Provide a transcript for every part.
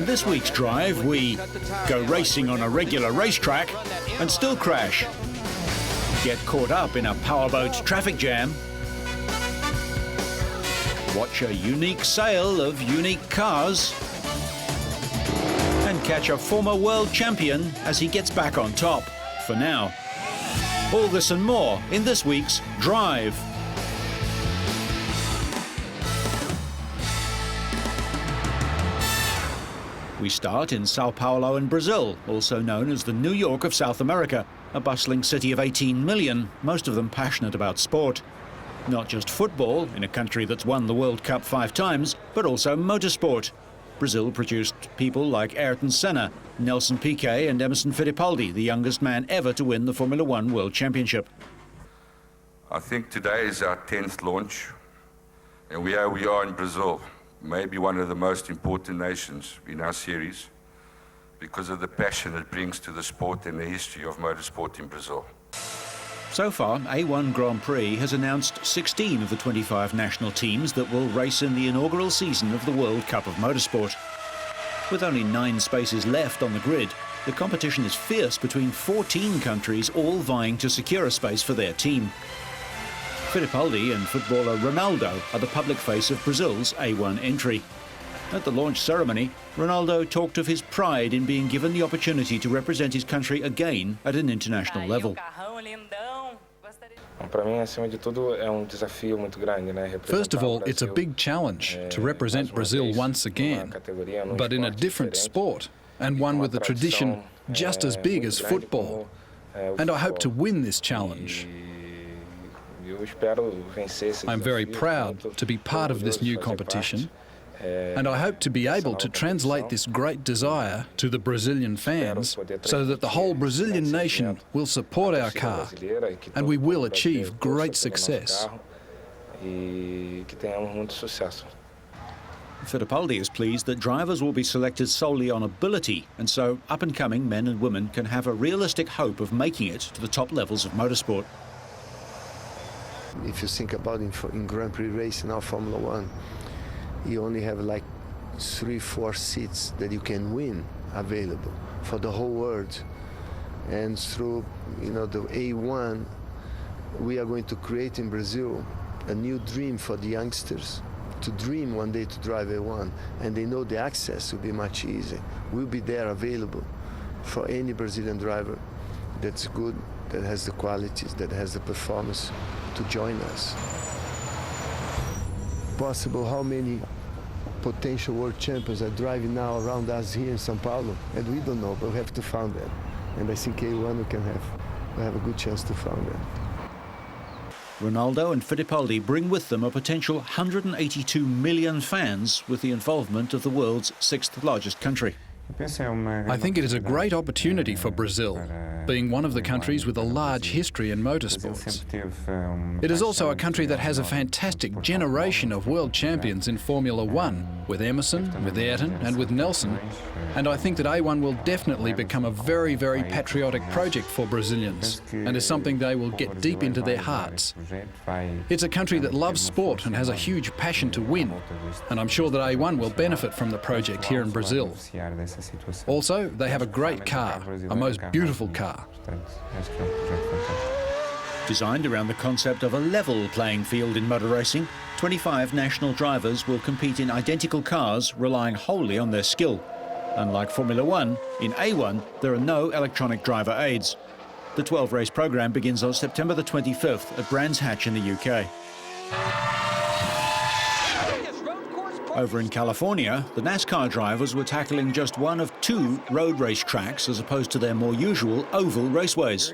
In this week's drive, we go racing on a regular racetrack and still crash, get caught up in a powerboat traffic jam, watch a unique sale of unique cars, and catch a former world champion as he gets back on top, for now. All this and more in this week's Drive. We start in Sao Paulo in Brazil, also known as the New York of South America, a bustling city of 18 million, most of them passionate about sport. Not just football, in a country that's won the World Cup 5 times, but also motorsport. Brazil produced people like Ayrton Senna, Nelson Piquet and Emerson Fittipaldi, the youngest man ever to win the Formula One World Championship. I think today is our 10th launch, and we are in Brazil. Maybe one of the most important nations in our series because of the passion it brings to the sport and the history of motorsport in Brazil. So far, A1 Grand Prix has announced 16 of the 25 national teams that will race in the inaugural season of the World Cup of Motorsport. With only 9 spaces left on the grid, the competition is fierce between 14 countries, all vying to secure a space for their team. Fittipaldi and footballer Ronaldo are the public face of Brazil's A1 entry. At the launch ceremony, Ronaldo talked of his pride in being given the opportunity to represent his country again at an international level. First of all, it's a big challenge to represent Brazil once again, but in a different sport, and one with a tradition just as big as football. And I hope to win this challenge. I'm very proud to be part of this new competition, and I hope to be able to translate this great desire to the Brazilian fans so that the whole Brazilian nation will support our car and we will achieve great success. Fittipaldi is pleased that drivers will be selected solely on ability, and so up-and-coming men and women can have a realistic hope of making it to the top levels of motorsport. If you think about in Grand Prix racing now, Formula One, you only have like 3-4 seats that you can win available for the whole world. And through the A1, we are going to create in Brazil a new dream for the youngsters to dream one day to drive A1, and they know the access will be much easier. We'll be there available for any Brazilian driver that's good, that has the qualities, that has the performance to join us. Possible how many potential world champions are driving now around us here in São Paulo, and we don't know, but we have to find them. And I think A1 we have a good chance to find them. Ronaldo and Fittipaldi bring with them a potential 182 million fans with the involvement of the world's 6th largest country. I think it is a great opportunity for Brazil, being one of the countries with a large history in motorsports. It is also a country that has a fantastic generation of world champions in Formula One, with Emerson, with Ayrton and with Nelson, and I think that A1 will definitely become a very, very patriotic project for Brazilians, and is something they will get deep into their hearts. It's a country that loves sport and has a huge passion to win, and I'm sure that A1 will benefit from the project here in Brazil. Also, they have a great car, a most beautiful car. Designed around the concept of a level playing field in motor racing, 25 national drivers will compete in identical cars, relying wholly on their skill. Unlike Formula One, in A1 there are no electronic driver aids. The 12-race program begins on September the 25th at Brands Hatch in the UK. Over in California, the NASCAR drivers were tackling just one of 2 road race tracks as opposed to their more usual oval raceways.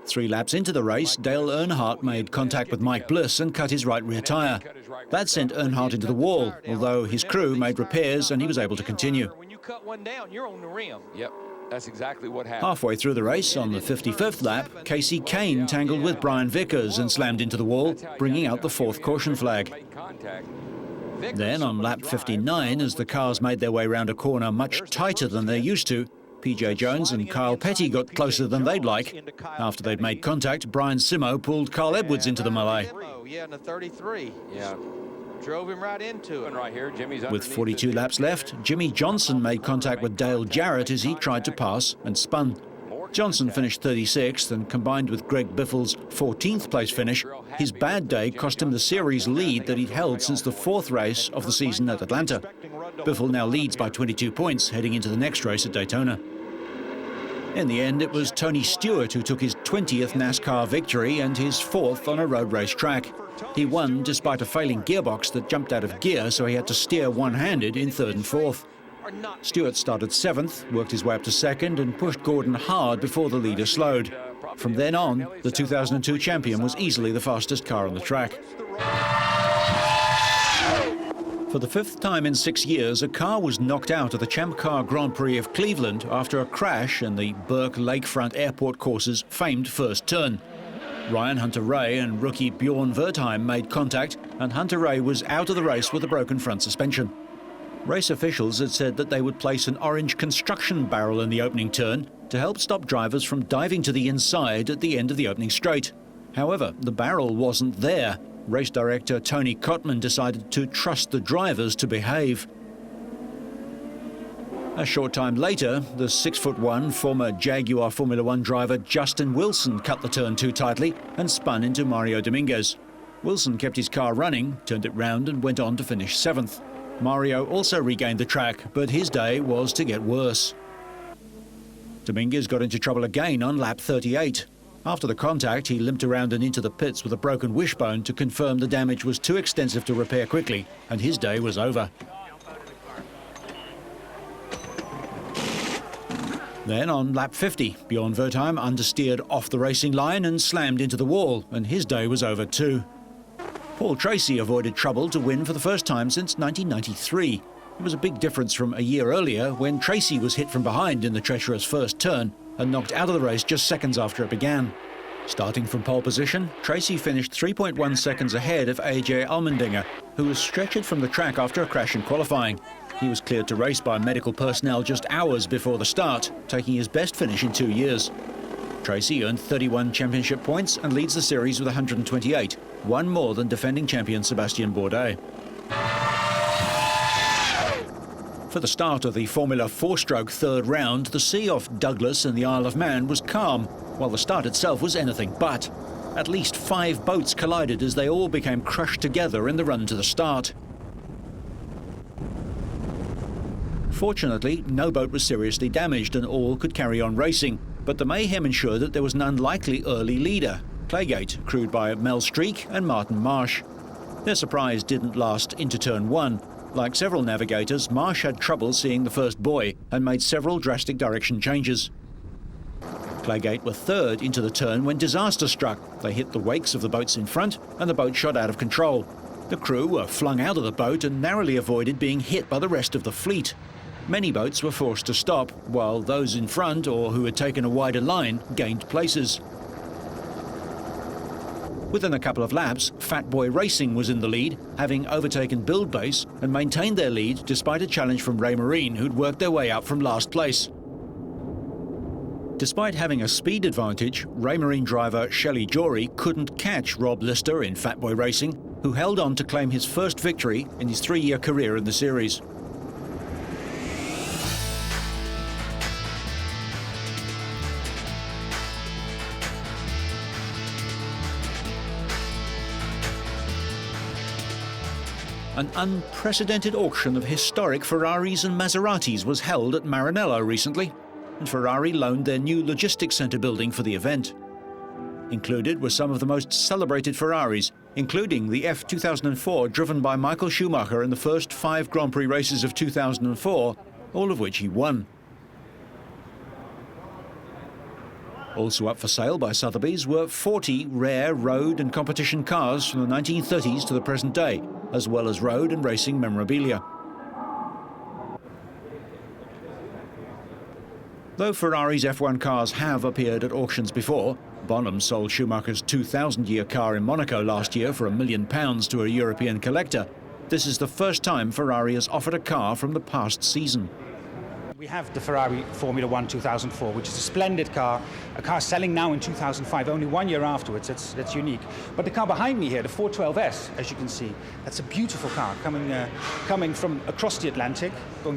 3 laps into the race, Dale Earnhardt made contact with Mike Bliss and cut his right rear tyre. That sent Earnhardt into the wall, although his crew made repairs and he was able to continue. When you cut one down, you're on the rim. Yep, that's exactly what happened. Halfway through the race, on the 55th lap, Casey Kane tangled with Brian Vickers and slammed into the wall, bringing out the 4th caution flag. Then on lap 59, as the cars made their way round a corner much tighter than they're used to, PJ Jones and Kyle Petty got closer than they'd like. After they'd made contact, Brian Simo pulled Carl Edwards into the melee. Yeah, in the 33. Yeah. drove him right into it. Right here, Jimmy's With 42 laps left, Jimmy Johnson made contact with Dale Jarrett as he tried to pass and spun. Johnson finished 36th, and combined with Greg Biffle's 14th place finish, his bad day cost him the series lead that he'd held since the 4th race of the season at Atlanta. Biffle now leads by 22 points heading into the next race at Daytona. In the end, it was Tony Stewart who took his 20th NASCAR victory and his 4th on a road race track. He won despite a failing gearbox that jumped out of gear, so he had to steer one-handed in 3rd and 4th. Stewart started 7th, worked his way up to 2nd and pushed Gordon hard before the leader slowed. From then on, the 2002 champion was easily the fastest car on the track. For the 5th time in 6 years, a car was knocked out of the Champ Car Grand Prix of Cleveland after a crash in the Burke Lakefront Airport course's famed first turn. Ryan Hunter-Reay and rookie Bjorn Wertheim made contact, and Hunter-Reay was out of the race with a broken front suspension. Race officials had said that they would place an orange construction barrel in the opening turn to help stop drivers from diving to the inside at the end of the opening straight. However, the barrel wasn't there. Race director Tony Cotman decided to trust the drivers to behave. A short time later, the 6'1" former Jaguar Formula One driver Justin Wilson cut the turn too tightly and spun into Mario Dominguez. Wilson kept his car running, turned it round and went on to finish 7th. Mario also regained the track, but his day was to get worse. Dominguez got into trouble again on lap 38. After the contact, he limped around and into the pits with a broken wishbone to confirm the damage was too extensive to repair quickly, and his day was over. Then on lap 50, Bjorn Wertheim understeered off the racing line and slammed into the wall, and his day was over too. Paul Tracy avoided trouble to win for the first time since 1993. It was a big difference from a year earlier when Tracy was hit from behind in the Teixeira's first turn and knocked out of the race just seconds after it began. Starting from pole position, Tracy finished 3.1 seconds ahead of AJ Allmendinger, who was stretchered from the track after a crash in qualifying. He was cleared to race by medical personnel just hours before the start, taking his best finish in 2 years. Tracy earned 31 championship points and leads the series with 128, one more than defending champion Sébastien Bourdais. For the start of the Formula 4-stroke third round, the sea off Douglas and the Isle of Man was calm, while the start itself was anything but. At least 5 boats collided as they all became crushed together in the run to the start. Fortunately, no boat was seriously damaged and all could carry on racing, but the mayhem ensured that there was an unlikely early leader, Claygate, crewed by Mel Streak and Martin Marsh. Their surprise didn't last into turn 1. Like several navigators, Marsh had trouble seeing the first buoy and made several drastic direction changes. Claygate were third into the turn when disaster struck. They hit the wakes of the boats in front and the boat shot out of control. The crew were flung out of the boat and narrowly avoided being hit by the rest of the fleet. Many boats were forced to stop, while those in front or who had taken a wider line gained places. Within a couple of laps, Fat Boy Racing was in the lead, having overtaken Build Base and maintained their lead despite a challenge from Ray Marine, who'd worked their way up from last place. Despite having a speed advantage, Ray Marine driver Shelley Jory couldn't catch Rob Lister in Fat Boy Racing, who held on to claim his first victory in his 3-year career in the series. An unprecedented auction of historic Ferraris and Maseratis was held at Maranello recently, and Ferrari loaned their new logistics centre building for the event. Included were some of the most celebrated Ferraris, including the F2004 driven by Michael Schumacher in the first 5 Grand Prix races of 2004, all of which he won. Also up for sale by Sotheby's were 40 rare road and competition cars from the 1930s to the present day, as well as road and racing memorabilia. Though Ferrari's F1 cars have appeared at auctions before, Bonham sold Schumacher's 2000-year car in Monaco last year for £1 million to a European collector. This is the first time Ferrari has offered a car from the past season. We have the Ferrari Formula 1 2004, which is a splendid car, a car selling now in 2005, only 1 year afterwards. That's unique. But the car behind me here, the 412S, as you can see, that's a beautiful car coming from across the Atlantic,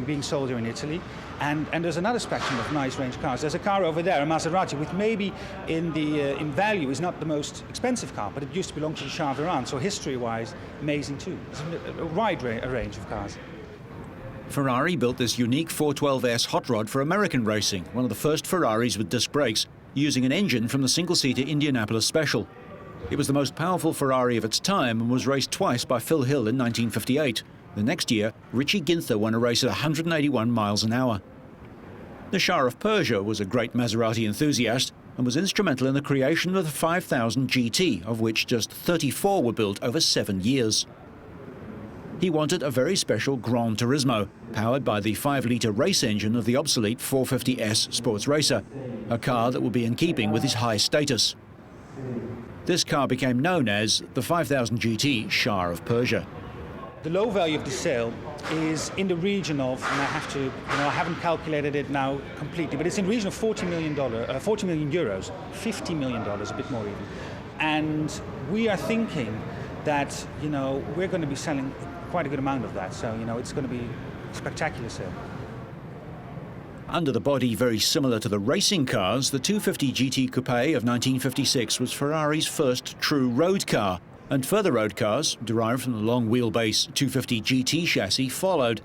being sold here in Italy. And there's another spectrum of nice range cars. There's a car over there, a Maserati, which maybe in value is not the most expensive car, but it used to belong to the Shah of Iran, so history-wise, amazing too. It's a wide range of cars. Ferrari built this unique 412S hot rod for American racing, one of the first Ferraris with disc brakes, using an engine from the single-seater Indianapolis Special. It was the most powerful Ferrari of its time and was raced twice by Phil Hill in 1958. The next year, Richie Ginther won a race at 181 miles an hour. The Shah of Persia was a great Maserati enthusiast and was instrumental in the creation of the 5000 GT, of which just 34 were built over 7 years. He wanted a very special Gran Turismo, powered by the 5-litre race engine of the obsolete 450S Sports Racer, a car that would be in keeping with his high status. This car became known as the 5000 GT Shah of Persia. The low value of the sale is in the region of, and I haven't calculated it now completely, but it's in the region of €40 million, 40 million euros, $50 million, a bit more even. And we are thinking that, we're going to be selling quite a good amount of that, so it's going to be a spectacular sale. Under the body very similar to the racing cars, the 250 GT Coupe of 1956 was Ferrari's first true road car, and further road cars, derived from the long wheelbase 250 GT chassis, followed.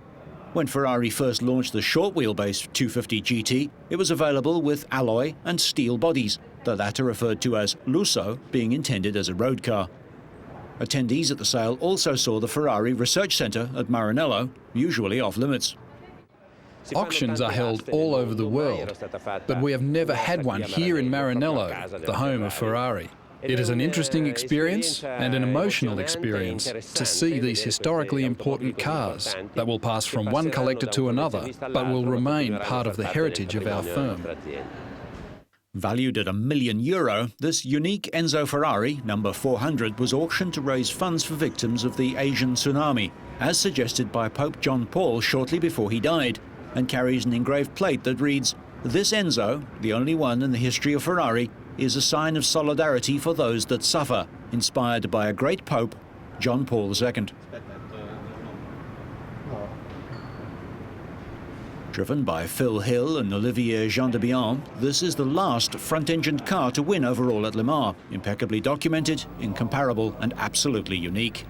When Ferrari first launched the short wheelbase 250 GT, it was available with alloy and steel bodies, the latter referred to as Lusso, being intended as a road car. Attendees at the sale also saw the Ferrari Research Centre at Maranello, usually off limits. Auctions are held all over the world, but we have never had one here in Maranello, the home of Ferrari. It is an interesting experience and an emotional experience to see these historically important cars that will pass from one collector to another, but will remain part of the heritage of our firm. Valued at €1 million, this unique Enzo Ferrari, number 400, was auctioned to raise funds for victims of the Asian tsunami, as suggested by Pope John Paul shortly before he died, and carries an engraved plate that reads, "This Enzo, the only one in the history of Ferrari, is a sign of solidarity for those that suffer, inspired by a great Pope, John Paul II." Driven by Phil Hill and Olivier Gendebien, this is the last front-engined car to win overall at Le Mans, impeccably documented, incomparable and absolutely unique.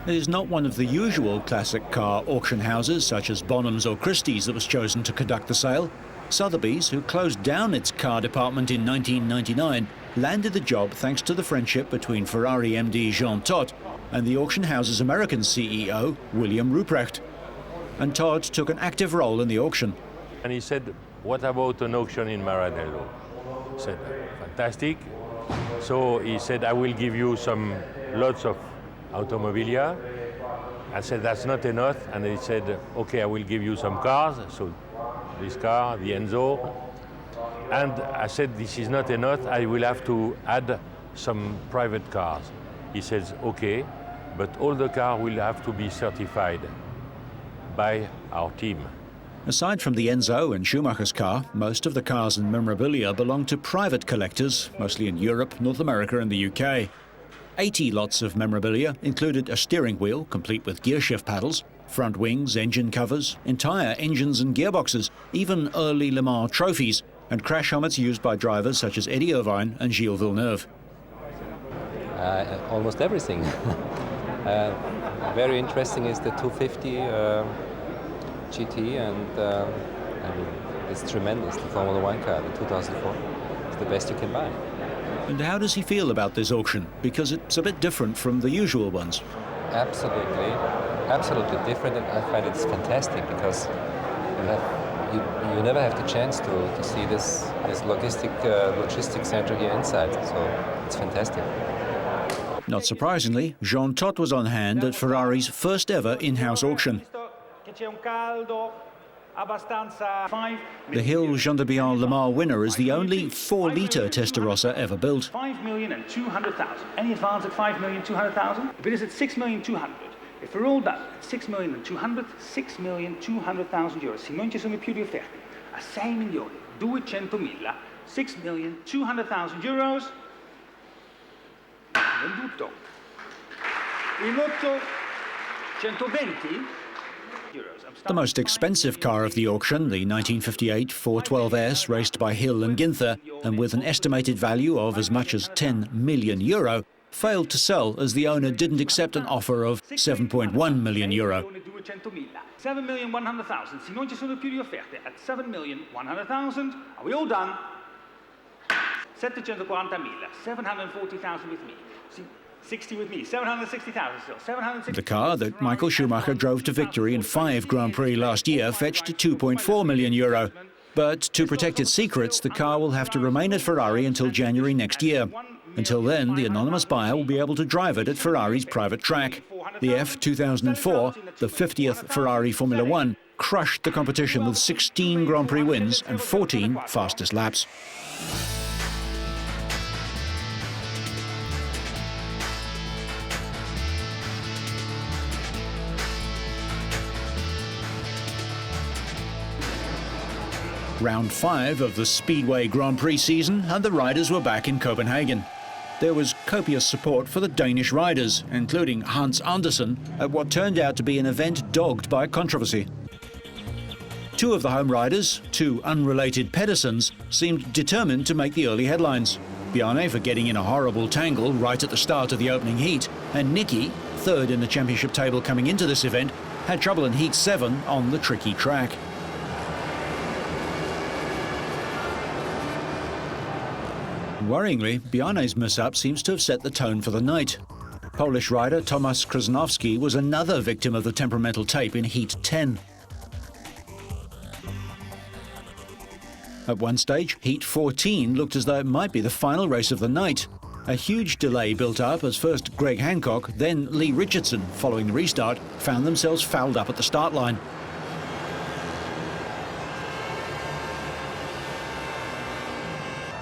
It is not one of the usual classic car auction houses such as Bonham's or Christie's that was chosen to conduct the sale. Sotheby's, who closed down its car department in 1999, landed the job thanks to the friendship between Ferrari MD Jean Todt and the auction house's American CEO, William Ruprecht. And Todd took an active role in the auction. And he said, "What about an auction in Maranello?" I said, "Fantastic." So he said, "I will give you lots of automobilia." I said, "That's not enough." And he said, "Okay, I will give you some cars." So this car, the Enzo. And I said, "This is not enough. I will have to add some private cars." He says, "Okay, but all the cars will have to be certified by our team." Aside from the Enzo and Schumacher's car, most of the cars and memorabilia belong to private collectors, mostly in Europe, North America and the UK. 80 lots of memorabilia included a steering wheel, complete with gearshift paddles, front wings, engine covers, entire engines and gearboxes, even early Le Mans trophies, and crash helmets used by drivers such as Eddie Irvine and Gilles Villeneuve. Almost everything. Very interesting is the 250 GT, and it's tremendous. The Formula 1 car, the 2004, it's the best you can buy. And how does he feel about this auction? Because it's a bit different from the usual ones. Absolutely different, and I find it's fantastic because you never have the chance to see this logistic center here inside. So it's fantastic. Not surprisingly, Jean Todt was on hand at Ferrari's first ever in-house auction. The Hill Gendebien Le Mans winner is the only 4-litre Testarossa ever built. 5,200,000. Any advance at 5,200,000? If it is at 6,200,000, If we're all done, 6.200.000 euro, se non ci sono più di offerte, a 6.200.000, 6.200.000 euros, venduto. Il lotto 120 euros. The most expensive car of the auction, the 1958 412S, raced by Hill and Ginther, and with an estimated value of as much as €10 million, failed to sell as the owner didn't accept an offer of €7.1 million. 7.100.000, se non ci sono più di offerte, at 7.100.000, are we all done? 740.000, 740.000 with me. 60 with me, 760,000 still, 760. The car that Michael Schumacher drove to victory in 5 Grand Prix last year fetched €2.4 million. But to protect its secrets, the car will have to remain at Ferrari until January next year. Until then, the anonymous buyer will be able to drive it at Ferrari's private track. The F2004, the 50th Ferrari Formula One, crushed the competition with 16 Grand Prix wins and 14 fastest laps. Round 5 of the Speedway Grand Prix season, and the riders were back in Copenhagen. There was copious support for the Danish riders, including Hans Andersen, at what turned out to be an event dogged by controversy. 2 of the home riders, 2 unrelated Pedersens, seemed determined to make the early headlines. Bjarne for getting in a horrible tangle right at the start of the opening heat, and Nicky, 3rd in the championship table coming into this event, had trouble in Heat 7 on the tricky track. Worryingly, Bjarne's mishap seems to have set the tone for the night. Polish rider Tomasz Krasnowski was another victim of the temperamental tape in Heat 10. At one stage, Heat 14 looked as though it might be the final race of the night. A huge delay built up as first Greg Hancock, then Lee Richardson, following the restart, found themselves fouled up at the start line.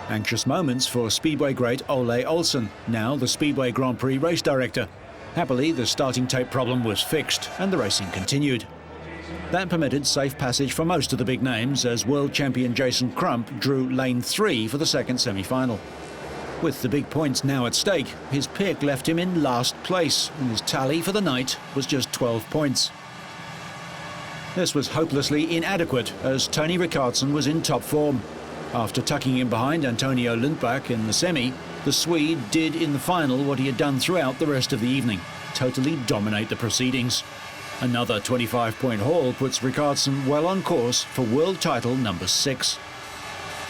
Anxious moments for Speedway great Ole Olsen, now the Speedway Grand Prix race director. Happily, the starting tape problem was fixed and the racing continued. That permitted safe passage for most of the big names as world champion Jason Crump drew lane 3 for the second semi-final. With the big points now at stake, his pick left him in last place, and his tally for the night was just 12 points. This was hopelessly inadequate as Tony Rickardsson was in top form. After tucking in behind Antonio Lundbach in the semi, the Swede did in the final what he had done throughout the rest of the evening, totally dominate the proceedings. Another 25-point haul puts Rickardsson well on course for world title number 6.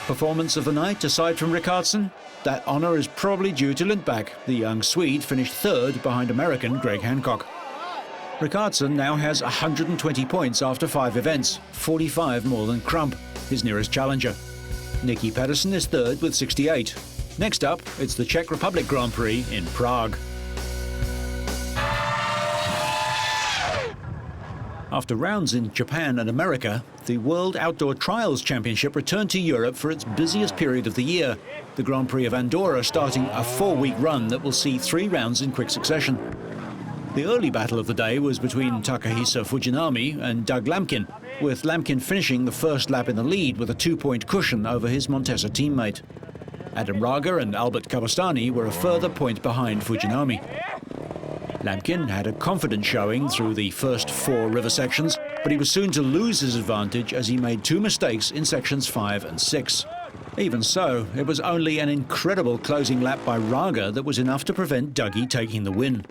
Performance of the night aside from Rickardsson? That honour is probably due to Lundbach. The young Swede finished 3rd behind American Greg Hancock. Rickardsson now has 120 points after 5 events, 45 more than Crump, his nearest challenger. Nicky Pedersen is 3rd with 68. Next up, it's the Czech Republic Grand Prix in Prague. After rounds in Japan and America, the World Outdoor Trials Championship returned to Europe for its busiest period of the year, the Grand Prix of Andorra starting a 4-week run that will see 3 rounds in quick succession. The early battle of the day was between Takahisa Fujinami and Doug Lamkin, with Lamkin finishing the first lap in the lead with a 2-point cushion over his Montesa teammate. Adam Raga and Albert Kabastani were a further point behind Fujinami. Lamkin had a confident showing through the first 4 river sections, but he was soon to lose his advantage as he made 2 mistakes in sections 5 and 6. Even so, it was only an incredible closing lap by Raga that was enough to prevent Dougie taking the win.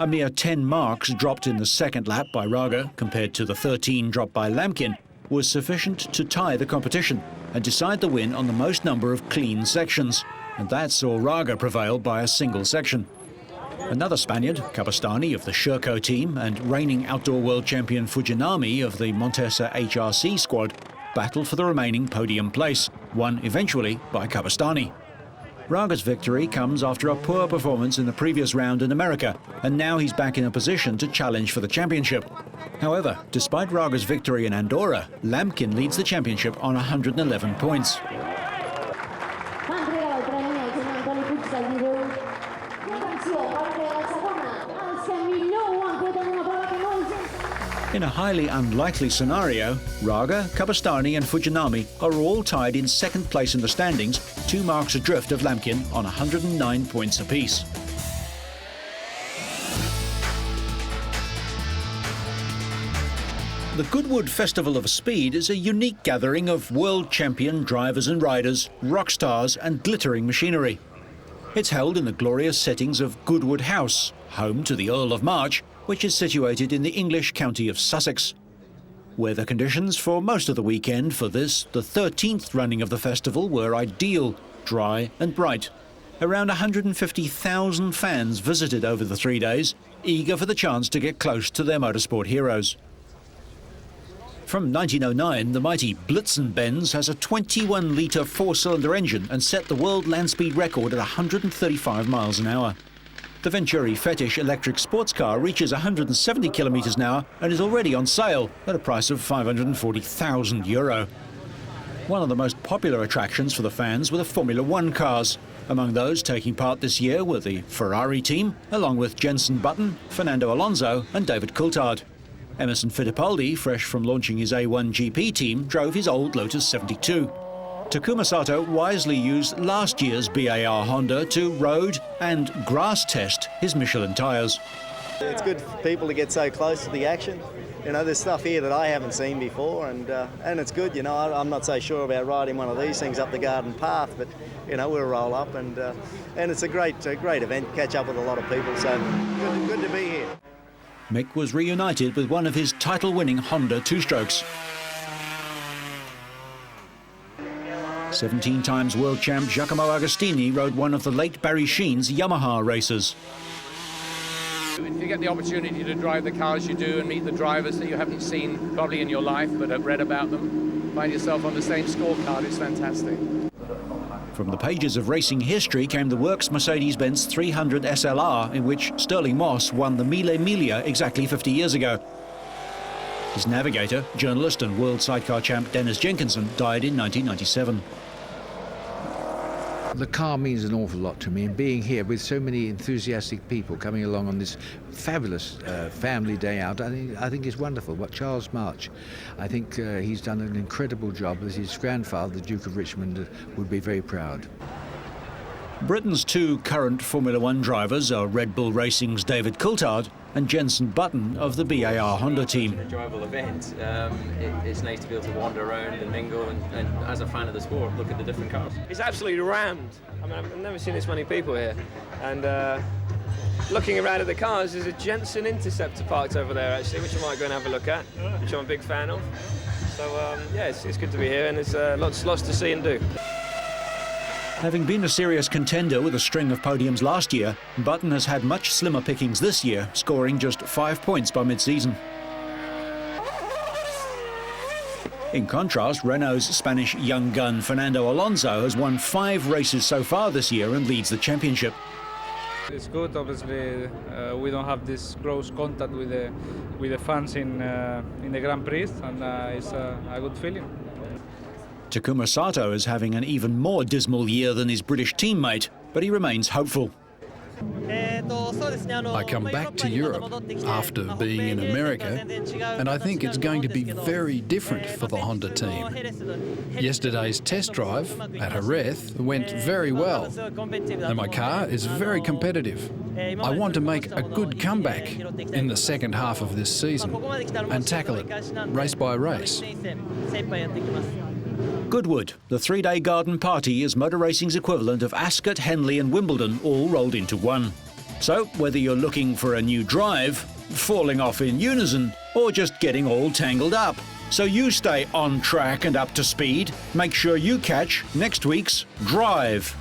A mere 10 marks dropped in the second lap by Raga, compared to the 13 dropped by Lamkin, was sufficient to tie the competition and decide the win on the most number of clean sections. And that saw Raga prevail by a single section. Another Spaniard, Kabastani of the Sherco team, and reigning outdoor world champion Fujinami of the Montesa HRC squad, battled for the remaining podium place, won eventually by Kabastani. Raga's victory comes after a poor performance in the previous round in America, and now he's back in a position to challenge for the championship. However, despite Raga's victory in Andorra, Lamkin leads the championship on 111 points. In a highly unlikely scenario, Raga, Kabastani and Fujinami are all tied in second place in the standings, 2 marks adrift of Lamkin on 109 points apiece. The Goodwood Festival of Speed is a unique gathering of world champion drivers and riders, rock stars and glittering machinery. It's held in the glorious settings of Goodwood House, home to the Earl of March, which is situated in the English county of Sussex. Weather conditions for most of the weekend for this, the 13th running of the festival, were ideal, dry and bright. Around 150,000 fans visited over the 3 days, eager for the chance to get close to their motorsport heroes. From 1909, the mighty Blitzen-Benz has a 21-litre 4-cylinder engine and set the world land speed record at 135 miles an hour. The Venturi Fetish electric sports car reaches 170 kilometres an hour and is already on sale at a price of €540,000. One of the most popular attractions for the fans were the Formula One cars. Among those taking part this year were the Ferrari team, along with Jenson Button, Fernando Alonso and David Coulthard. Emerson Fittipaldi, fresh from launching his A1GP team, drove his old Lotus 72. Takuma Sato wisely used last year's BAR Honda to road and grass test his Michelin tyres. It's good for people to get so close to the action. You know, there's stuff here that I haven't seen before, and it's good. You know, I'm not so sure about riding one of these things up the garden path, but you know, we'll roll up, and it's a great event. Catch up with a lot of people, so good to be here. Mick was reunited with one of his title-winning Honda two-strokes. 17 times world champ Giacomo Agostini rode one of the late Barry Sheen's Yamaha races. If you get the opportunity to drive the cars you do and meet the drivers that you haven't seen probably in your life but have read about them, find yourself on the same scorecard, it's fantastic. From the pages of racing history came the Works Mercedes-Benz 300 SLR, in which Sterling Moss won the Mille Miglia exactly 50 years ago. His navigator, journalist and world sidecar champ Dennis Jenkinson died in 1997. The car means an awful lot to me, and being here with so many enthusiastic people coming along on this fabulous family day out, I think it's wonderful. But Charles March, I think he's done an incredible job. As his grandfather, the Duke of Richmond, would be very proud. Britain's 2 current Formula One drivers are Red Bull Racing's David Coulthard and Jenson Button of the BAR Honda team. It's an enjoyable event. It's nice to be able to wander around and mingle and as a fan of the sport, look at the different cars. It's absolutely rammed. I mean, I've never seen this many people here. And looking around at the cars, there's a Jensen Interceptor parked over there actually, which I might go and have a look at, which I'm a big fan of. So yeah, it's good to be here, and it's lots to see and do. Having been a serious contender with a string of podiums last year, Button has had much slimmer pickings this year, scoring just 5 points by mid-season. In contrast, Renault's Spanish young gun Fernando Alonso has won 5 races so far this year and leads the championship. It's good, obviously. We don't have this close contact with the fans in the Grand Prix, and it's a good feeling. Takuma Sato is having an even more dismal year than his British teammate, but he remains hopeful. I come back to Europe after being in America, and I think it's going to be very different for the Honda team. Yesterday's test drive at Jerez went very well, and my car is very competitive. I want to make a good comeback in the second half of this season and tackle it race by race. Goodwood, the 3-day garden party, is motor racing's equivalent of Ascot, Henley and Wimbledon all rolled into one. So whether you're looking for a new drive, falling off in unison, or just getting all tangled up, so you stay on track and up to speed, make sure you catch next week's Drive.